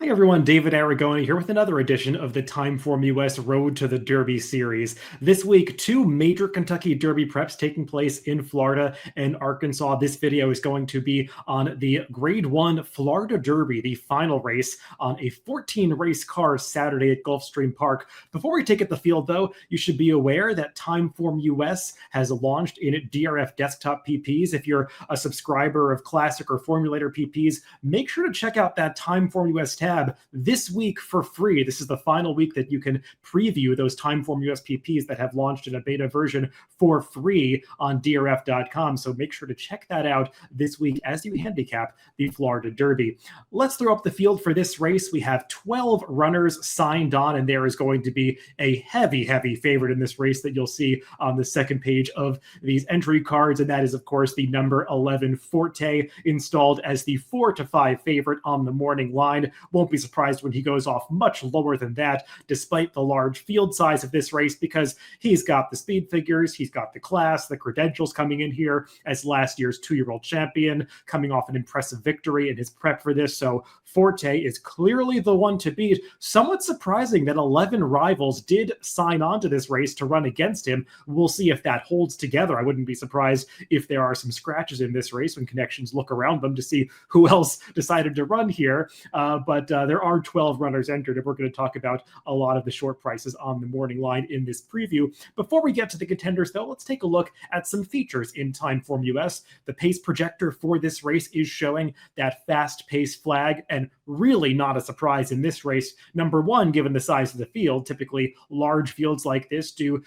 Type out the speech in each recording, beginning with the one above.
Hi everyone, David Aragona here with another edition of the TimeformUS Road to the Derby series. This week, two major Kentucky Derby preps taking place in Florida and Arkansas. This video is going to be on the Grade 1 Florida Derby, the final race on a 14-race car Saturday at Gulfstream Park. Before we take it the field, though, you should be aware that TimeformUS has launched in DRF desktop PPs. If you're a subscriber of Classic or Formulator PPs, make sure to check out that TimeformUS tab this week for free. This is the final week that you can preview those TimeformUS PPs that have launched in a beta version for free on DRF.com. So make sure to check that out this week as you handicap the Florida Derby. Let's throw up the field for this race. We have 12 runners signed on, and there is going to be a heavy favorite in this race that you'll see on the second page of these entry cards, and that is, of course, the number 11 Forte, installed as the 4-5 favorite on the morning line. Won't be surprised when he goes off much lower than that, despite the large field size of this race, because he's got the speed figures, he's got the class, the credentials coming in here as last year's 2-year-old champion, coming off an impressive victory in his prep for this. So Forte is clearly the one to beat. Somewhat surprising that 11 rivals did sign on to this race to run against him. We'll see if that holds together. I wouldn't be surprised if there are some scratches in this race when connections look around them to see who else decided to run here. But there are 12 runners entered, and we're going to talk about a lot of the short prices on the morning line in this preview. Before we get to the contenders, though, let's take a look at some features in TimeformUS. The pace projector for this race is showing that fast pace flag, and really not a surprise in this race. Number one, given the size of the field, typically large fields like this do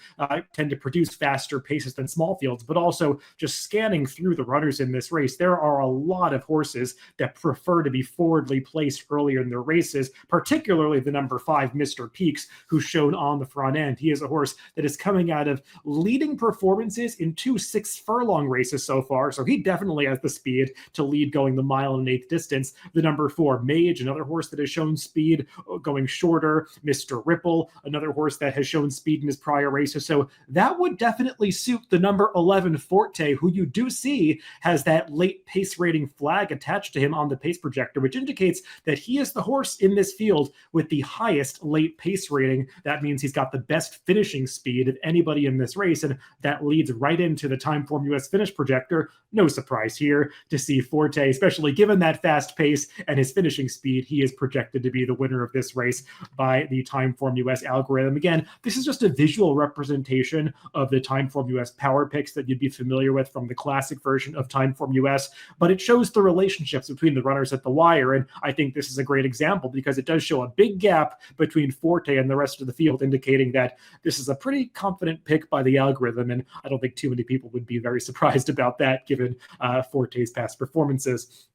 tend to produce faster paces than small fields, but also just scanning through the runners in this race, there are a lot of horses that prefer to be forwardly placed earlier in their races, particularly the number 5, Mr. Peaks, who's shown on the front end. He is a horse that is coming out of leading performances in 2 6-furlong races so far, so he definitely has the speed to lead going the 1.125 distance. The number 4, Mage, another horse that has shown speed going shorter. Mr. Ripple, another horse that has shown speed in his prior races. So that would definitely suit the number 11 Forte, who you do see has that late pace rating flag attached to him on the pace projector, which indicates that he is the horse in this field with the highest late pace rating. That means he's got the best finishing speed of anybody in this race, and that leads right into the TimeformUS finish projector. No surprise here to see Forte, especially given that fast pace and his finishing speed. He is projected to be the winner of this race by the TimeformUS algorithm. Again, this is just a visual representation of the TimeformUS power picks that you'd be familiar with from the classic version of TimeformUS, but it shows the relationships between the runners at the wire, and I think this is a great example because it does show a big gap between Forte and the rest of the field, indicating that this is a pretty confident pick by the algorithm, and I don't think too many people would be very surprised about that given Forte's past performances.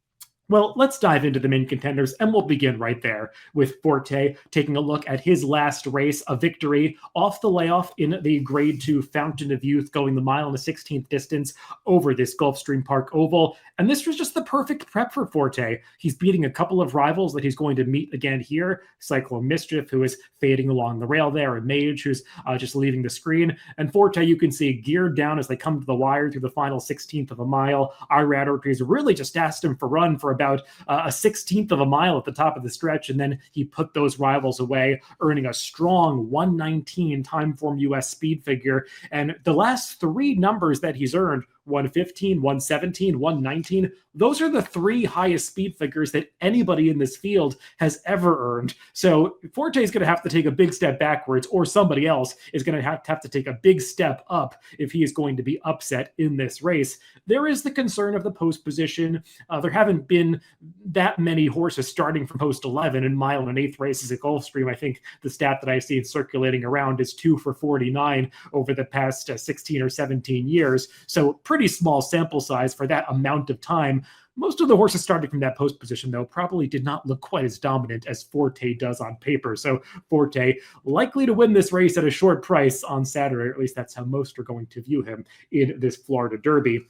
Well, let's dive into the main contenders, and we'll begin right there with Forte, taking a look at his last race, a victory off the layoff in the Grade 2 Fountain of Youth, going the 1.16 distance over this Gulfstream Park oval. And this was just the perfect prep for Forte. He's beating a couple of rivals that he's going to meet again here. Cyclone Mischief, who is fading along the rail there, and Mage, who's just leaving the screen. And Forte, you can see geared down as they come to the wire through the final 16th of a mile. Irad really just asked him for run for about a 16th of a mile at the top of the stretch, and then he put those rivals away, earning a strong 119 TimeformUS speed figure. And the last 3 numbers that he's earned, 115, 117, 119. Those are the 3 highest speed figures that anybody in this field has ever earned. So Forte is going to have to take a big step backwards, or somebody else is going to have to take a big step up if he is going to be upset in this race. There is the concern of the post position. There haven't been that many horses starting from post 11 in 1.125 races at Gulfstream. I think the stat that I've seen circulating around is 2 for 49 over the past 16 or 17 years. So pretty small sample size for that amount of time. Most of the horses starting from that post position, though, probably did not look quite as dominant as Forte does on paper. So Forte likely to win this race at a short price on Saturday, or at least that's how most are going to view him in this Florida Derby.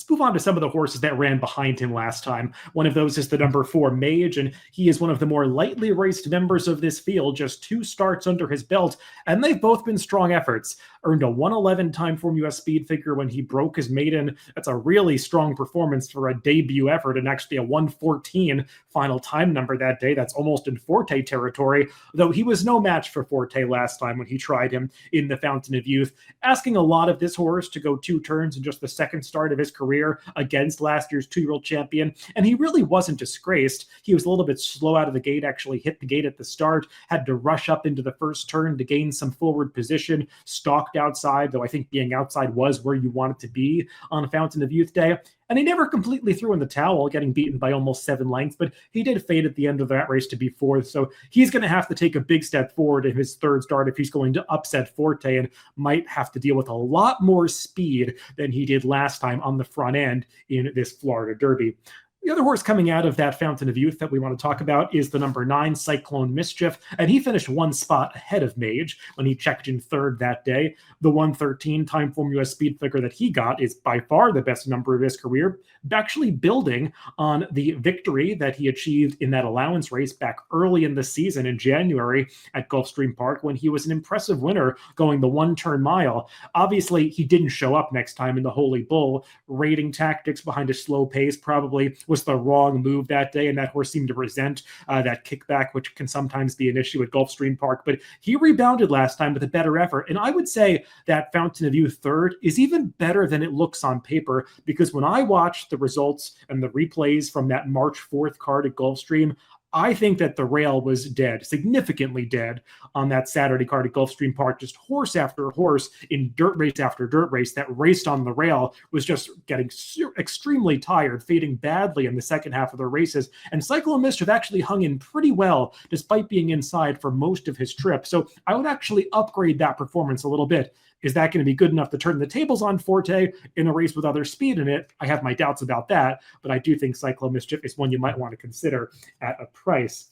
Let's move on to some of the horses that ran behind him last time. One of those is the number 4 Mage, and he is one of the more lightly raced members of this field, just 2 starts under his belt, and they've both been strong efforts. Earned a 111 TimeformUS speed figure when he broke his maiden. That's a really strong performance for a debut effort, and actually a 114 final time number that day. That's almost in Forte territory, though he was no match for Forte last time when he tried him in the Fountain of Youth. Asking a lot of this horse to go 2 turns in just the second start of his career against last year's 2-year-old champion, and he really wasn't disgraced. He was a little bit slow out of the gate, actually hit the gate at the start, had to rush up into the first turn to gain some forward position, stalked outside, though I think being outside was where you wanted to be on Fountain of Youth Day. And he never completely threw in the towel, getting beaten by almost 7 lengths, but he did fade at the end of that race to be 4th. So he's going to have to take a big step forward in his 3rd start if he's going to upset Forte, and might have to deal with a lot more speed than he did last time on the front end in this Florida Derby. The other horse coming out of that Fountain of Youth that we want to talk about is the number 9, Cyclone Mischief, and he finished 1 spot ahead of Mage when he checked in 3rd that day. The 113 TimeformUS speed figure that he got is by far the best number of his career, actually building on the victory that he achieved in that allowance race back early in the season in January at Gulfstream Park when he was an impressive winner going the 1-turn mile. Obviously, he didn't show up next time in the Holy Bull. Rating tactics behind a slow pace probably was the wrong move that day, and that horse seemed to resent that kickback, which can sometimes be an issue at Gulfstream Park. But he rebounded last time with a better effort, and I would say that Fountain of Youth 3rd is even better than it looks on paper, because when I watched the results and the replays from that March 4th card at Gulfstream, I think that the rail was dead, significantly dead on that Saturday card at Gulfstream Park. Just horse after horse in dirt race after dirt race that raced on the rail was just getting extremely tired, fading badly in the second half of the races. And Cyclone Mischief actually hung in pretty well despite being inside for most of his trip. So I would actually upgrade that performance a little bit. Is that going to be good enough to turn the tables on Forte in a race with other speed in it? I have my doubts about that, but I do think Cyclone Mischief is one you might want to consider at a price.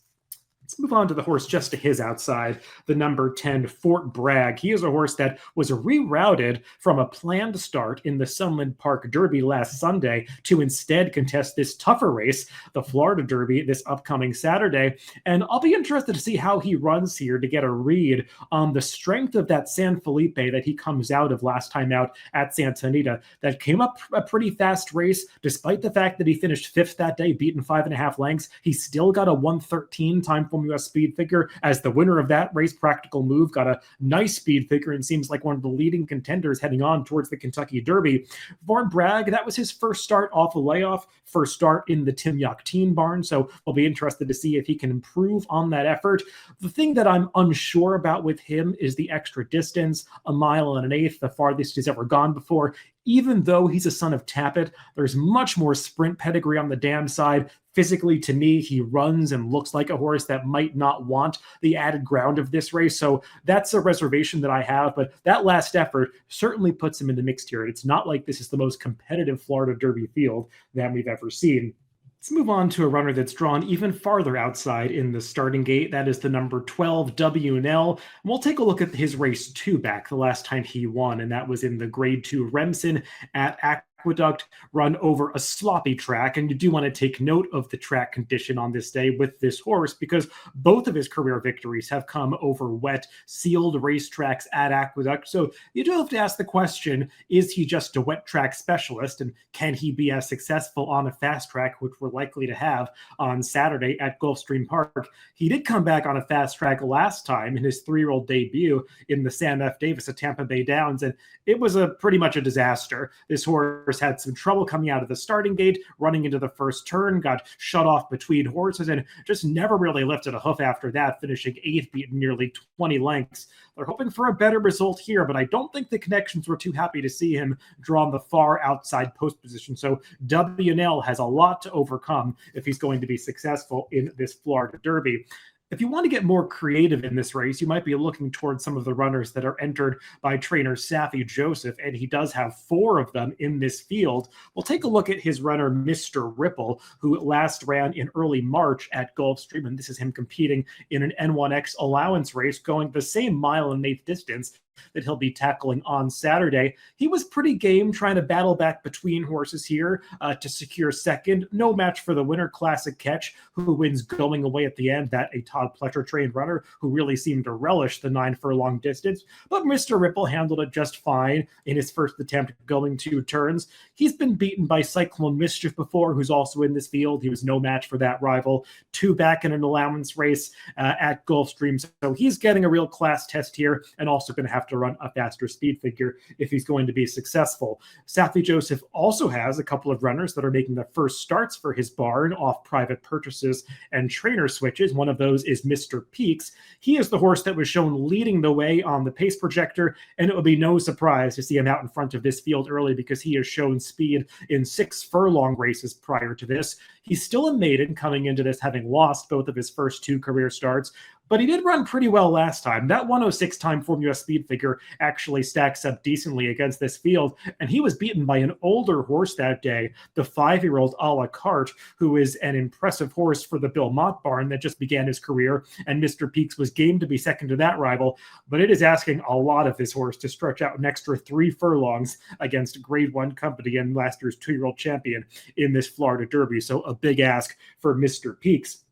Let's move on to the horse just to his outside, the number 10, Fort Bragg. He is a horse that was rerouted from a planned start in the Sunland Park Derby last Sunday to instead contest this tougher race, the Florida Derby, this upcoming Saturday. And I'll be interested to see how he runs here to get a read on the strength of that San Felipe that he comes out of last time out at Santa Anita. That came up a pretty fast race, despite the fact that he finished 5th that day, beaten 5.5 lengths. He still got a 113 TimeformUS speed figure as the winner of that race. Practical Move got a nice speed figure and seems like one of the leading contenders heading on towards the Kentucky Derby. Fort Bragg, that was his first start off a layoff, first start in the Tim Yakteen barn, so we'll be interested to see if he can improve on that effort. The thing that I'm unsure about with him is the extra distance, 1 mile and 1/8, the farthest he's ever gone before. Even though he's a son of Tappet, there's much more sprint pedigree on the dam side. Physically, to me, he runs and looks like a horse that might not want the added ground of this race. So that's a reservation that I have. But that last effort certainly puts him in the mix here. It's not like this is the most competitive Florida Derby field that we've ever seen. Let's move on to a runner that's drawn even farther outside in the starting gate. That is the number 12, WNL. We'll take a look at his race 2 back, the last time he won, and that was in the Grade 2 Remsen at Aqueduct, run over a sloppy track. And you do want to take note of the track condition on this day with this horse, because both of his career victories have come over wet, sealed racetracks at Aqueduct. So you do have to ask the question, is he just a wet track specialist? And can he be as successful on a fast track, which we're likely to have on Saturday at Gulfstream Park? He did come back on a fast track last time in his 3-year-old debut in the Sam F. Davis at Tampa Bay Downs, and it was pretty much a disaster. This horse had some trouble coming out of the starting gate, running into the first turn, got shut off between horses, and just never really lifted a hoof after that, finishing 8th, beaten nearly 20 lengths. They're hoping for a better result here, but I don't think the connections were too happy to see him draw on the far outside post position. So WNL has a lot to overcome if he's going to be successful in this Florida Derby. If you want to get more creative in this race, you might be looking towards some of the runners that are entered by trainer Safi Joseph, and he does have 4 of them in this field. We'll take a look at his runner, Mr. Ripple, who last ran in early March at Gulfstream, and this is him competing in an N1X allowance race, going the same 1.8 mile distance that he'll be tackling on Saturday. He was pretty game trying to battle back between horses here to secure second. No match for the Winter Classic Catch, who wins going away at the end. That a Todd Pletcher trained runner who really seemed to relish the 9 furlong distance. But Mr. Ripple handled it just fine in his first attempt going 2 turns. He's been beaten by Cyclone Mischief before, who's also in this field. He was no match for that rival. 2 back in an allowance race at Gulfstream. So he's getting a real class test here and also going to have to run a faster speed figure if he's going to be successful. Safi Joseph also has a couple of runners that are making the first starts for his barn off private purchases and trainer switches. One of those is Mr. Peaks. He is the horse that was shown leading the way on the pace projector, and it would be no surprise to see him out in front of this field early because he has shown speed in 6 furlong races prior to this. He's still a maiden coming into this, having lost both of his first 2 career starts, but he did run pretty well last time. That 106 TimeformUS speed figure actually stacks up decently against this field, and he was beaten by an older horse that day, the 5-year-old a la carte, who is an impressive horse for the Bill Mott barn that just began his career, and Mr. Peaks was game to be second to that rival, but it is asking a lot of this horse to stretch out an extra 3 furlongs against Grade 1 company and last year's 2-year-old champion in this Florida Derby, so a big ask for Mr. Peaks.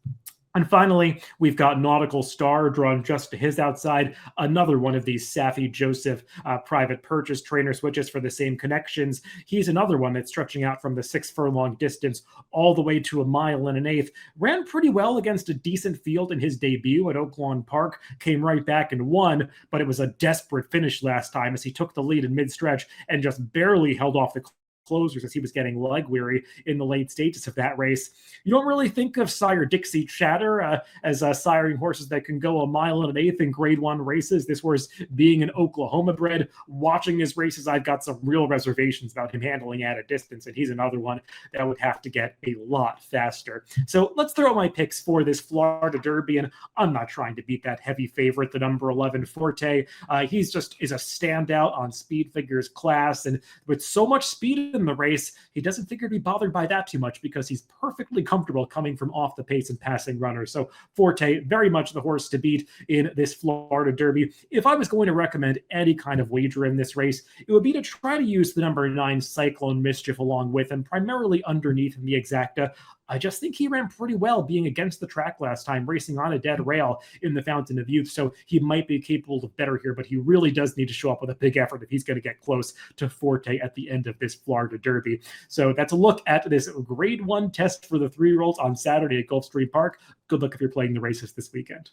And finally, we've got Nautical Star drawn just to his outside, another one of these Safi Joseph private purchase trainer switches for the same connections. He's another one that's stretching out from the 6 furlong distance all the way to 1 1/8. Ran pretty well against a decent field in his debut at Oaklawn Park, came right back and won, but it was a desperate finish last time as he took the lead in mid-stretch and just barely held off the closers as he was getting leg weary in the late stages of that race. You don't really think of Sire Dixie Chatter as siring horses that can go 1 1/8 in Grade 1 races. This horse being an Oklahoma bred, watching his races, I've got some real reservations about him handling at a distance, and he's another one that would have to get a lot faster. So let's throw out my picks for this Florida Derby, and I'm not trying to beat that heavy favorite, the number 11 Forte. He's just is a standout on speed figures class, and with so much speed in the race, he doesn't figure to be bothered by that too much because he's perfectly comfortable coming from off the pace and passing runners. So Forte, very much the horse to beat in this Florida Derby. If I was going to recommend any kind of wager in this race, it would be to try to use the number 9 Cyclone Mischief along with him, primarily underneath in the exacta. I just think he ran pretty well being against the track last time, racing on a dead rail in the Fountain of Youth. So he might be capable of better here, but he really does need to show up with a big effort if he's going to get close to Forte at the end of this Florida Derby. So that's a look at this Grade 1 test for the 3-year-olds on Saturday at Gulfstream Park. Good luck if you're playing the races this weekend.